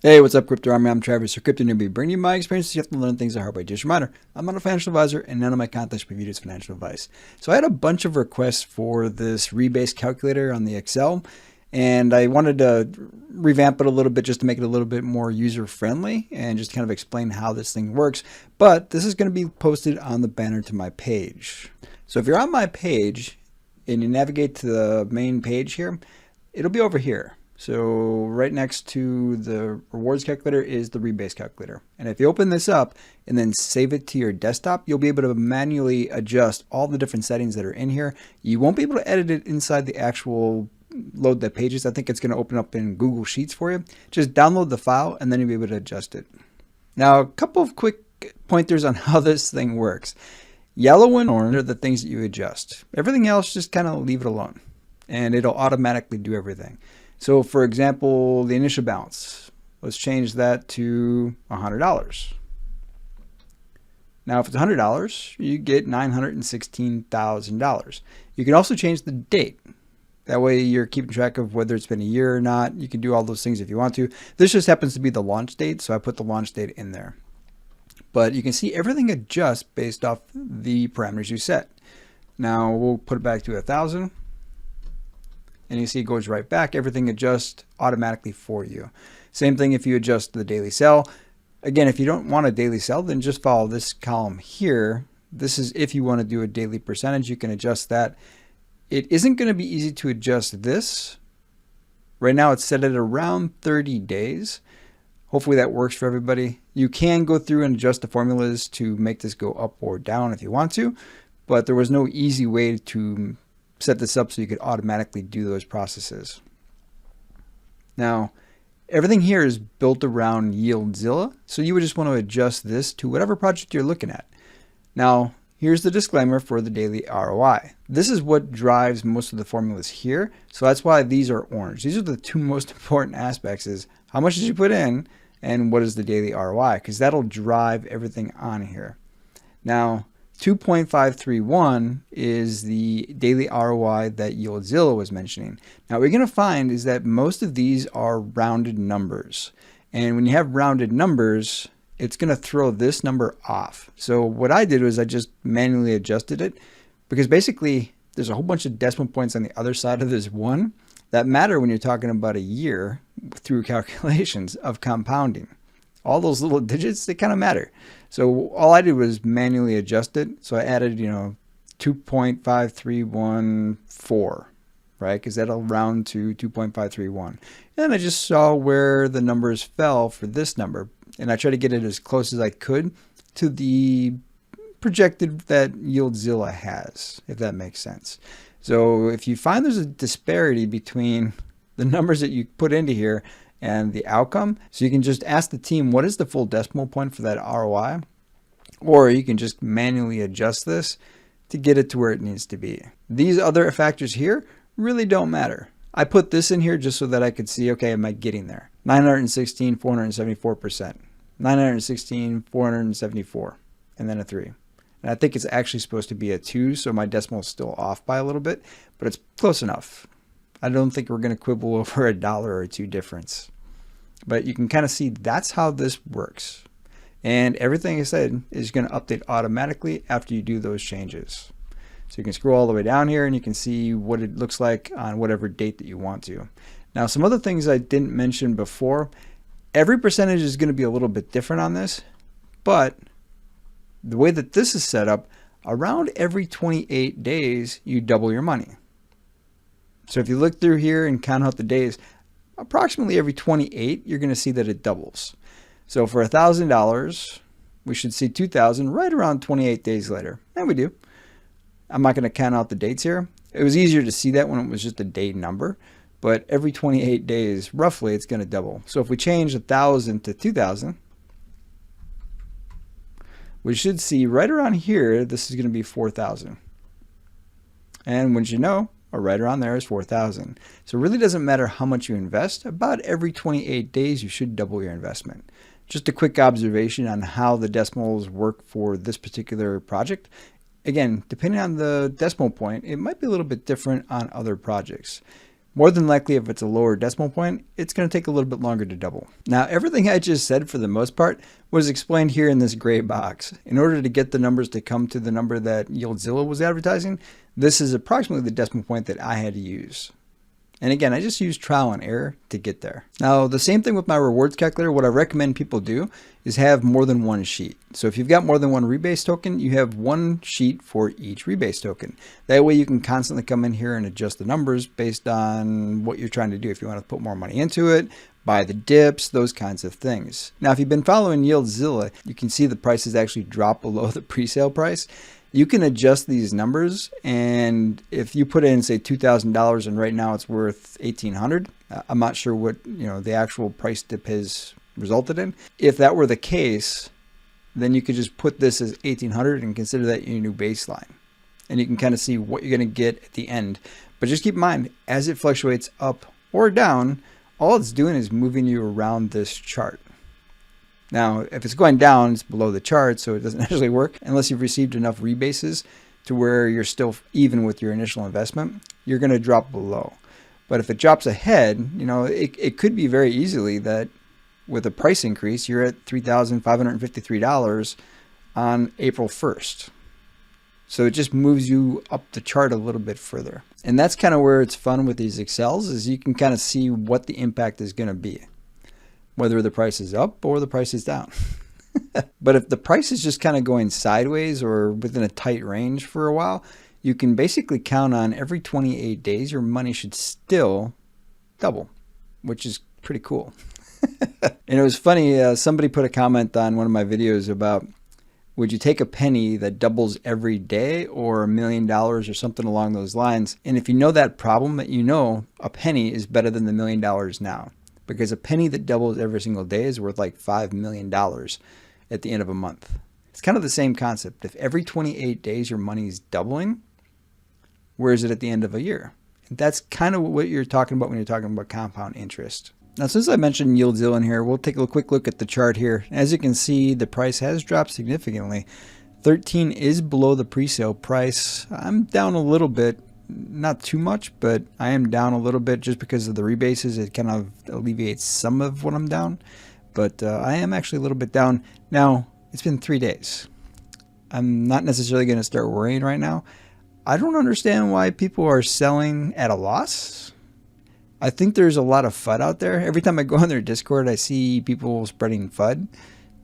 Hey, what's up, Crypto Army? I'm Travis, your crypto newbie, bringing you my experiences. You have to learn things the hard way. Just a reminder, I'm not a financial advisor, and none of my content should be viewed as financial advice. So I had a bunch of requests for this Rebase Calculator on the Excel, and I wanted to revamp it a little bit just to make it a little bit more user-friendly and just kind of explain how this thing works. But this is going to be posted on the banner to my page. So if you're on my page and you navigate to the main page here, it'll be over here. So right next to the rewards calculator is the rebase calculator. And if you open this up and then save it to your desktop, you'll be able to manually adjust all the different settings that are in here. You won't be able to edit it inside the actual load the pages. I think it's going to open up in Google Sheets for you. Just download the file and then you'll be able to adjust it. Now, a couple of quick pointers on how this thing works. Yellow and orange are the things that you adjust. Everything else, just kind of leave it alone and it'll automatically do everything. So for example, the initial balance, let's change that to $100. Now, if it's $100, you get $916,000. You can also change the date. That way you're keeping track of whether it's been a year or not. You can do all those things if you want to. This just happens to be the launch date, so I put the launch date in there. But you can see everything adjusts based off the parameters you set. Now we'll put it back to 1,000. And you see it goes right back. Everything adjusts automatically for you. Same thing if you adjust the daily sell. Again, if you don't want a daily sell, then just follow this column here. This is if you want to do a daily percentage, you can adjust that. It isn't going to be easy to adjust this. Right now it's set at around 30 days. Hopefully that works for everybody. You can go through and adjust the formulas to make this go up or down if you want to, but there was no easy way to set this up so you could automatically do those processes. Now, everything here is built around Yield Zilla, so you would just want to adjust this to whatever project you're looking at. Now, here's the disclaimer for the daily ROI. This is what drives most of the formulas here, so that's why these are orange. These are the two most important aspects: is how much did you put in and what is the daily ROI, because that'll drive everything on here. Now, 2.531 is the daily ROI that Yield Zilla was mentioning. Now, what you're going to find is that most of these are rounded numbers. And when you have rounded numbers, it's going to throw this number off. So what I did was I just manually adjusted it, because basically there's a whole bunch of decimal points on the other side of this one that matter when you're talking about a year through calculations of compounding. All those little digits, they kind of matter. So all I did was manually adjust it. So I added, 2.5314, right? Because that'll round to 2.531. And I just saw where the numbers fell for this number. And I tried to get it as close as I could to the projected that Yield Zilla has, if that makes sense. So if you find there's a disparity between the numbers that you put into here and the outcome, so you can just ask the team what is the full decimal point for that ROI, or you can just manually adjust this to get it to where it needs to be. These other factors here really don't matter. I put this in here just so that I could see, okay, am I getting there? 916, 474%, 916, 474, and then a 3. And I think it's actually supposed to be a 2, so my decimal is still off by a little bit, but it's close enough. I don't think we're going to quibble over a $1 or $2 difference. But you can kind of see that's how this works. And everything I said is going to update automatically after you do those changes. So you can scroll all the way down here and you can see what it looks like on whatever date that you want to. Now, some other things I didn't mention before. Every percentage is going to be a little bit different on this, but the way that this is set up, around every 28 days, you double your money. So if you look through here and count out the days, approximately every 28, you're going to see that it doubles. So for $1,000, we should see 2,000 right around 28 days later. And we do. I'm not going to count out the dates here. It was easier to see that when it was just a day number, but every 28 days, roughly, it's going to double. So if we change 1,000 to 2,000, we should see right around here, this is going to be 4,000. And once you know, or right around there is 4,000. So it really doesn't matter how much you invest. About every 28 days, you should double your investment. Just a quick observation on how the decimals work for this particular project. Again, depending on the decimal point, it might be a little bit different on other projects. More than likely, if it's a lower decimal point, it's going to take a little bit longer to double. Now, everything I just said for the most part was explained here in this gray box. In order to get the numbers to come to the number that Yield Zilla was advertising, this is approximately the decimal point that I had to use. And again, I just use trial and error to get there. Now, the same thing with my rewards calculator. What I recommend people do is have more than one sheet. So if you've got more than one Rebase token, you have one sheet for each Rebase token. That way you can constantly come in here and adjust the numbers based on what you're trying to do. If you want to put more money into it, buy the dips, those kinds of things. Now, if you've been following Yield Zilla, you can see the prices actually drop below the pre-sale price. You can adjust these numbers, and if you put in, say, $2,000 and right now it's worth $1,800, I'm not sure what the actual price dip has resulted in. If that were the case, then you could just put this as $1,800 and consider that your new baseline, and you can kind of see what you're going to get at the end. But just keep in mind, as it fluctuates up or down, all it's doing is moving you around this chart. Now, if it's going down, it's below the chart, so it doesn't actually work unless you've received enough rebases to where you're still even with your initial investment. You're going to drop below. But if it drops ahead, it could be very easily that with a price increase, you're at $3,553 on April 1st. So it just moves you up the chart a little bit further. And that's kind of where it's fun with these Excels, is you can kind of see what the impact is going to be, whether the price is up or the price is down. But if the price is just kind of going sideways or within a tight range for a while, you can basically count on every 28 days your money should still double, which is pretty cool. And it was funny, somebody put a comment on one of my videos about, would you take a penny that doubles every day or $1 million or something along those lines? And if you know that problem, that a penny is better than the $1 million now. Because a penny that doubles every single day is worth like $5 million at the end of a month. It's kind of the same concept. If every 28 days your money is doubling, where is it at the end of a year? And that's kind of what you're talking about when you're talking about compound interest. Now, since I mentioned Yield Zilla in here, we'll take a quick look at the chart here. As you can see, the price has dropped significantly. 13 is below the pre-sale price. I'm down a little bit. Not too much, but I am down a little bit just because of the rebases. It kind of alleviates some of what I'm down, but I am actually a little bit down. Now, it's been 3 days. I'm not necessarily going to start worrying right now. I don't understand why people are selling at a loss. I think there's a lot of FUD out there. Every time I go on their Discord, I see people spreading FUD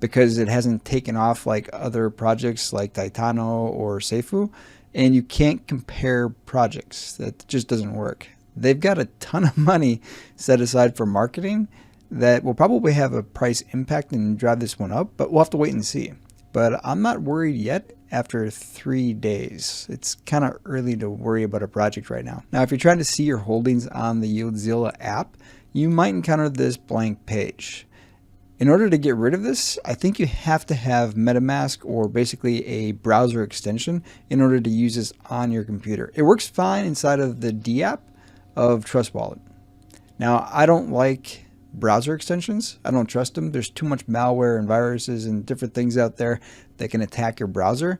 because it hasn't taken off like other projects like Titano or Seifu. And you can't compare projects. That just doesn't work. They've got a ton of money set aside for marketing that will probably have a price impact and drive this one up, but we'll have to wait and see. But I'm not worried yet after 3 days. It's kind of early to worry about a project right now. Now, if you're trying to see your holdings on the Yield Zilla app, you might encounter this blank page. In order to get rid of this, I think you have to have MetaMask or basically a browser extension in order to use this on your computer. It works fine inside of the D app of Trust Wallet. Now, I don't like browser extensions. I don't trust them. There's too much malware and viruses and different things out there that can attack your browser.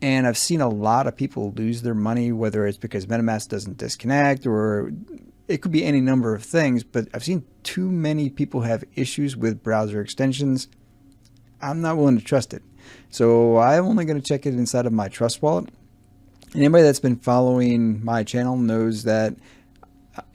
And I've seen a lot of people lose their money, whether it's because MetaMask doesn't disconnect or it could be any number of things, but I've seen too many people have issues with browser extensions. I'm not willing to trust it. So I'm only going to check it inside of my Trust Wallet. Anybody that's been following my channel knows that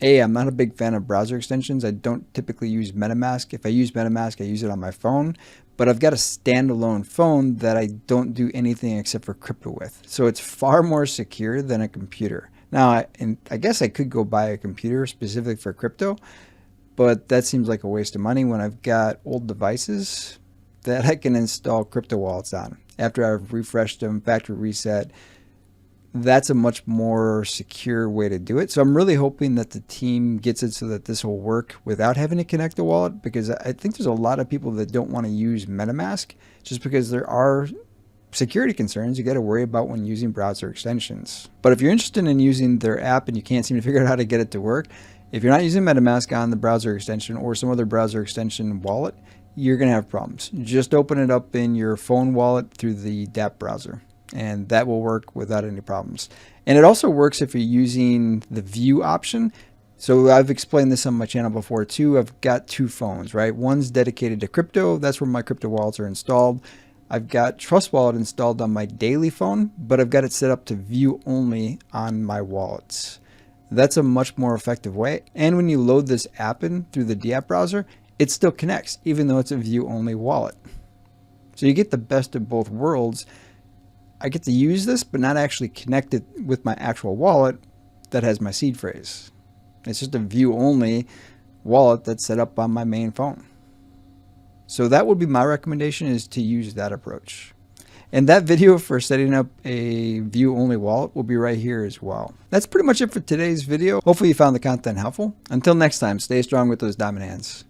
I'm not a big fan of browser extensions. I don't typically use MetaMask. If I use MetaMask, I use it on my phone, but I've got a standalone phone that I don't do anything except for crypto with. So it's far more secure than a computer. Now, I guess I could go buy a computer specific for crypto, but that seems like a waste of money when I've got old devices that I can install crypto wallets on. After I've refreshed them, factory reset, that's a much more secure way to do it. So I'm really hoping that the team gets it so that this will work without having to connect a wallet, because I think there's a lot of people that don't want to use MetaMask just because there are security concerns you got to worry about when using browser extensions. But if you're interested in using their app and you can't seem to figure out how to get it to work, if you're not using MetaMask on the browser extension or some other browser extension wallet, you're going to have problems. Just open it up in your phone wallet through the dApp browser, and that will work without any problems. And it also works if you're using the view option, So I've explained this on my channel before too. I've got two phones, right? One's dedicated to crypto. That's where my crypto wallets are installed. I've got Trust Wallet installed on my daily phone, but I've got it set up to view only on my wallets. That's a much more effective way. And when you load this app in through the DApp browser, it still connects, even though it's a view only wallet. So you get the best of both worlds. I get to use this, but not actually connect it with my actual wallet that has my seed phrase. It's just a view only wallet that's set up on my main phone. So that would be my recommendation, is to use that approach. And that video for setting up a view only wallet will be right here as well. That's pretty much it for today's video. Hopefully you found the content helpful. Until next time, stay strong with those diamond hands.